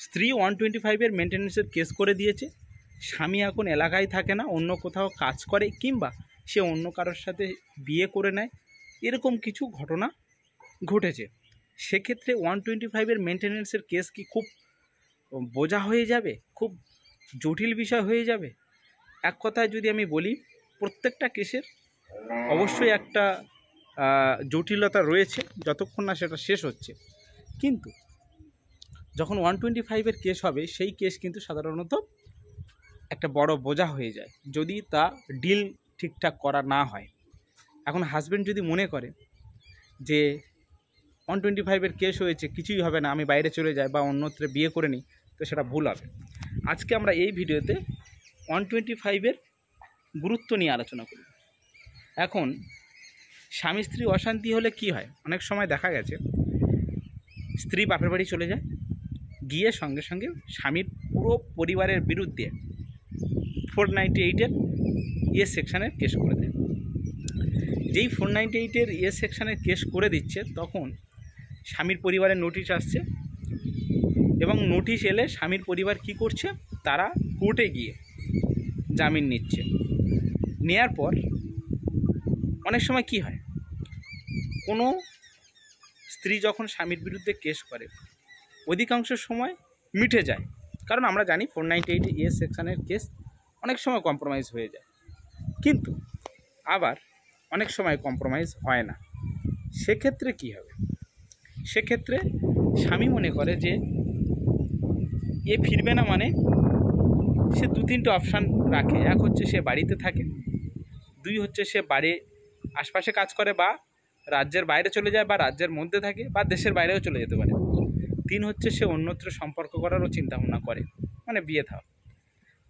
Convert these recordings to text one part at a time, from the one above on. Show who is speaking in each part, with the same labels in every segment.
Speaker 1: স্ত্রী 125-এর মেনটেন্যান্সের কেস করে দিয়েছে, স্বামী এখন এলাকায় থাকে না, অন্য কোথাও কাজ করে কিংবা সে অন্য কারোর সাথে বিয়ে করে নেয়, এরকম কিছু ঘটনা ঘটেছে। সেক্ষেত্রে 125-এর মেনটেন্যান্সের কেস কি খুব বোঝা হয়ে যাবে, খুব জটিল বিষয় হয়ে যাবে? এক কথায় যদি আমি বলি, প্রত্যেকটা কেসের অবশ্যই একটা জটিলতা রয়েছে যতক্ষণ না সেটা শেষ হচ্ছে। কিন্তু যখন 125-এর কেস হবে, সেই কেস কিন্তু সাধারণত একটা বড় বোঝা হয়ে যায় যদি তা ডিল ঠিকঠাক করা না হয়। এখন হাজব্যান্ড যদি মনে করে যে 125-এর কেস হয়েছে, কিছুই হবে না, আমি বাইরে চলে যাই বা অন্যত্র বিয়ে করে নিই, তো সেটা ভুল হবে। আজকে আমরা এই ভিডিওতে 125-এর গুরুত্ব নিয়ে আলোচনা করি। এখন স্বামী স্ত্রী অশান্তি হলে কি হয়, অনেক সময় দেখা গেছে স্ত্রী বাপের বাড়ি চলে যায়, গিয়ে সঙ্গে সঙ্গে স্বামীর পুরো পরিবারের বিরুদ্ধে 498-এর ইয়ে সেকশানের কেস করে দেয়। যেই 498-এর ইয়ে সেকশানের কেস করে দিচ্ছে, তখন স্বামীর পরিবারের নোটিশ আসছে এবং নোটিশ এলে স্বামীর পরিবার কি করছে, তারা কোর্টে গিয়ে জামিন নিচ্ছে। নেয়ার পর অনেক সময় কি হয়, কোনো স্ত্রী যখন স্বামীর বিরুদ্ধে কেস করে, অধিকাংশ সময় মিটে যায়, কারণ আমরা জানি 498 ইয়ে সেকশানের কেস অনেক সময় কম্প্রোমাইজ হয়ে যায়, কিন্তু আবার অনেক সময় কম্প্রোমাইজ হয় না। সেক্ষেত্রে কি হবে, সেক্ষেত্রে স্বামী মনে করে যে এ ফিরবে না, মানে সে 2-3টে অপশান রাখে। এক হচ্ছে সে বাড়িতে থাকে, 2 হচ্ছে সে বাড়ি আশপাশে কাজ করে বা রাজ্যের বাইরে চলে যায় বা রাজ্যের মধ্যে থাকে বা দেশের বাইরেও চলে যেতে পারে, 3 হচ্ছে সে অন্যত্র সম্পর্ক করারও চিন্তাভাবনা করে, মানে বিয়ে থাও।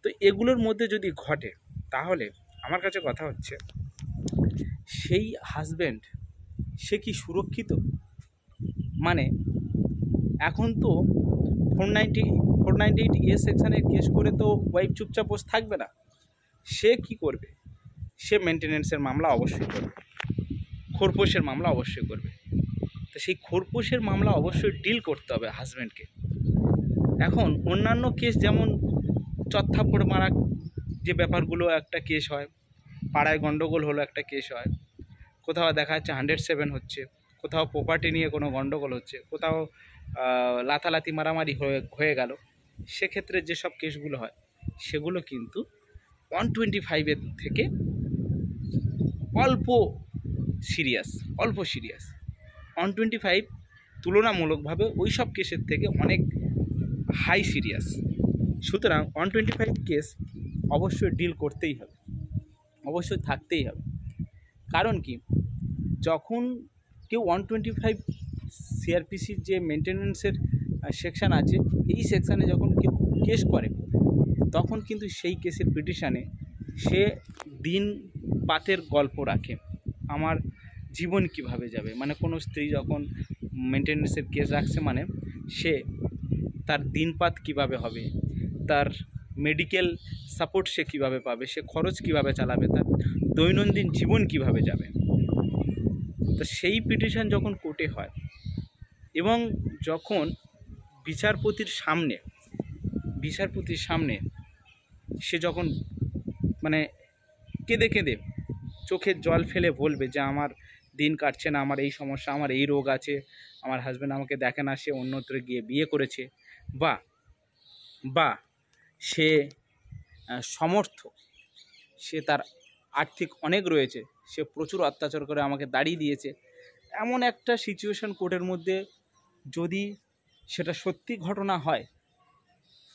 Speaker 1: তো এগুলোর মধ্যে যদি ঘটে, তাহলে আমার কাছে কথা হচ্ছে, সেই হাজব্যান্ড সে কি সুরক্ষিত? মানে এখন তো 498 ইয়ে সেকশানের কেস করে তো ওয়াইফ চুপচাপ বসে থাকবে না, সে কি করবে? সে মেনটেন্যান্সের মামলা অবশ্যই করবে, খোরপোশের মামলা অবশ্যই করবে। তো সেই খোরপোশের মামলা অবশ্যই ডিল করতে হবে হাজব্যান্ডকে। এখন অন্যান্য কেস যেমন চত্থাপড় মারা যে ব্যাপারগুলো একটা কেস হয়, পাড়ায় গণ্ডগোল হলো একটা কেস হয়, কোথাও দেখা যাচ্ছে 107 হচ্ছে, কোথাও প্রপার্টি নিয়ে কোনো গণ্ডগোল হচ্ছে, কোথাও লাথালাতি মারামারি হয়ে গেল, সেক্ষেত্রে যেসব কেসগুলো হয় সেগুলো কিন্তু 125-এর থেকে অল্প সিরিয়াস। 125 তুলনামূলকভাবে ওই সব কেসের থেকে অনেক হাই সিরিয়াস। সুতরাং 125 কেস অবশ্যই ডিল করতেই হবে, অবশ্যই থাকতেই হবে। কারণ কি, যখন কেউ 125 সিআরপিসির যে মেনটেন্যান্সের সেকশান আছে, এই সেকশানে যখন কেউ কেস করে, তখন কিন্তু সেই কেসের পিটিশানে সে দিন পাতের গল্প রাখে, আমার জীবন কিভাবে যাবে। মানে কোনো স্ত্রী যখন মেনটেন্যান্সের কেস রাখছে, মানে সে তার দিনপাত কিভাবে হবে, তার মেডিকেল সাপোর্ট সে কীভাবে পাবে, সে খরচ কিভাবে চালাবে, তার দৈনন্দিন জীবন কিভাবে যাবে। তো সেই পিটিশন যখন কোর্টে হয় এবং যখন বিচারপতির সামনে সে যখন মানে কেঁদে কেঁদে চোখের জল ফেলে বলবে যে আমার দিন কাটছে না, আমার এই সমস্যা, আমার এই রোগ আছে, আমার হাজব্যান্ড আমাকে দেখে না, সে অন্যত্র গিয়ে বিয়ে করেছে, বা সে সমর্থ, সে তার আর্থিক অনেক রয়েছে, সে প্রচুর অত্যাচার করে আমাকে দাঁড়িয়ে দিয়েছে, এমন একটা সিচুয়েশন কোর্টের মধ্যে যদি সেটা সত্যি ঘটনা হয়,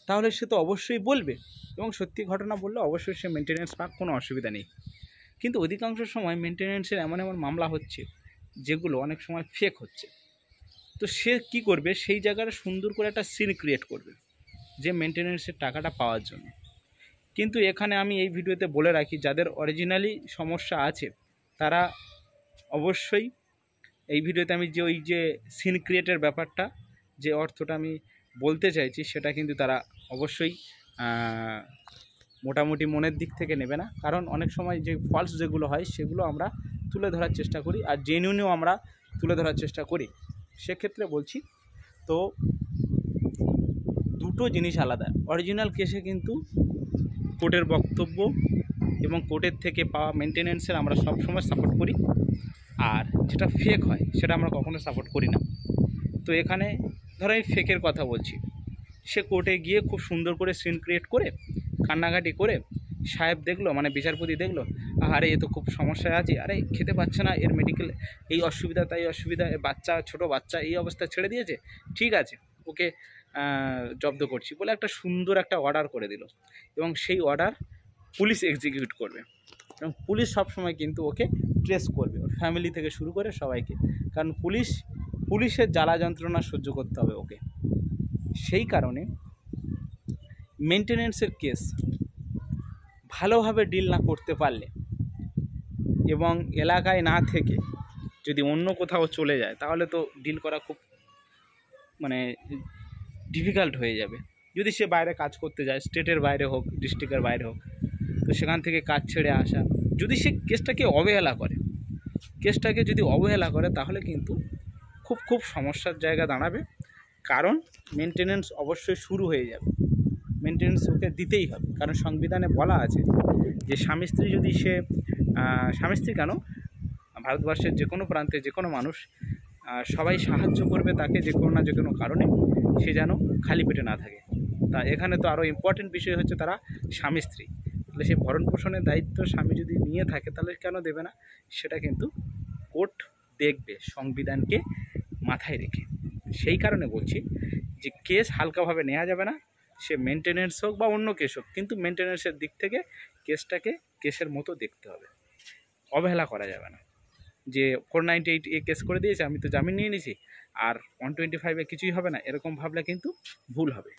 Speaker 1: তাহলে সে তো অবশ্যই বলবে, এবং সত্যি ঘটনা বললে অবশ্যই সে মেনটেন্যান্স পাক, কোনো অসুবিধা নেই। কিন্তু অধিকাংশ সময় মেনটেন্যান্সের এমন মামলা হচ্ছে যেগুলো অনেক সময় ফেক হচ্ছে। তো সে কি করবে, সেই জায়গাটা সুন্দর করে একটা সিন ক্রিয়েট করবে যে মেনটেন্যান্সের টাকাটা পাওয়ার জন্য। কিন্তু এখানে আমি এই ভিডিওতে বলে রাখি, যাদের অরিজিনালি সমস্যা আছে তারা অবশ্যই এই ভিডিওতে আমি যে সিন ক্রিয়েটের ব্যাপারটা, যে অর্থটা আমি বলতে চাইছি, সেটা কিন্তু তারা অবশ্যই মোটামুটি মনের দিক থেকে নেবে না। কারণ অনেক সময় যে ফলস যেগুলো হয় সেগুলো আমরা তুলে ধরার চেষ্টা করি, আর জেনুইনও আমরা তুলে ধরার চেষ্টা করি। সেক্ষেত্রে বলছি, তো দুটো জিনিস আলাদা। অরিজিনাল কেসে কিন্তু কোর্টের বক্তব্য এবং কোর্টের থেকে পাওয়া মেনটেন্যান্সের আমরা সবসময় সাপোর্ট করি, আর যেটা ফেক হয় সেটা আমরা কখনো সাপোর্ট করি না। তো এখানে ধরো আমি ফেকের কথা বলছি, সে কোর্টে গিয়ে খুব সুন্দর করে সিন ক্রিয়েট করে কান্নাকাটি করে সাহেব দেখলো, মানে বিচারপতি দেখলো, আরে এ তো খুব সমস্যায় আছে, আরে খেতে পাচ্ছে না, এর মেডিকেল এই অসুবিধা তাই অসুবিধা, বাচ্চা ছোট বাচ্চা এই অবস্থা ছেড়ে দিয়েছে, ঠিক আছে ওকে জব্দ করছি বলে একটা সুন্দর একটা অর্ডার করে দিল, এবং সেই অর্ডার পুলিশ এক্সিকিউট করবে, এবং পুলিশ সবসময় কিন্তু ওকে ট্রেস করবে, ওর ফ্যামিলি থেকে শুরু করে সবাইকে, কারণ পুলিশের জ্বালা যন্ত্রণা সহ্য করতে হবে ওকে। সেই কারণে মেনটেন্যান্সের কেস ভালোভাবে ডিল না করতে পারলে এবং এলাকায় না থেকে যদি অন্য কোথাও চলে যায় তাহলে তো ডিল করা খুব মানে ডিফিকাল্ট হয়ে যাবে। যদি সে বাইরে কাজ করতে যায়, স্টেটের বাইরে হোক ডিস্ট্রিক্টের বাইরে হোক, তো সেখান থেকে কাজ ছেড়ে আসা, যদি সে কেসটাকে অবহেলা করে তাহলে কিন্তু খুব সমস্যার জায়গা দাঁড়াবে, কারণ মেনটেন্যান্স অবশ্যই শুরু হয়ে যাবে, মেনটেন্যান্স ওকে দিতেই হবে, কারণ সংবিধানে বলা আছে যে স্বামী স্ত্রী যদি সে স্বামী স্ত্রী কেন, ভারতবর্ষের যে কোনো প্রান্তে যে কোনো মানুষ সবাই সাহায্য করবে তাকে যে কোনো না যে কোনো কারণে, সে যেন খালি পেটে না থাকে। তা এখানে তো আরও ইম্পর্টেন্ট বিষয় হচ্ছে তারা স্বামী স্ত্রী, তাহলে সেই ভরণ পোষণের দায়িত্ব স্বামী যদি নিয়ে থাকে তাহলে কেন দেবে না, সেটা কিন্তু কোর্ট দেখবে সংবিধানকে মাথায় রেখে। সেই কারণে বলছি যে কেস হালকাভাবে নেওয়া যাবে না, সে মেনটেন্যান্স হোক বা অন্য কেস হোক, কিন্তু মেনটেন্যান্সের দিক থেকে কেসটাকে কেসের মতো দেখতে হবে, অবহেলা করা যাবে না। যে 498 এ কেস করে দিয়েছে, আমি তো জামিন নিয়ে নিয়েছি, আর 125 কিছুই হবে না, এরকম ভাবলে কিন্তু ভুল হবে।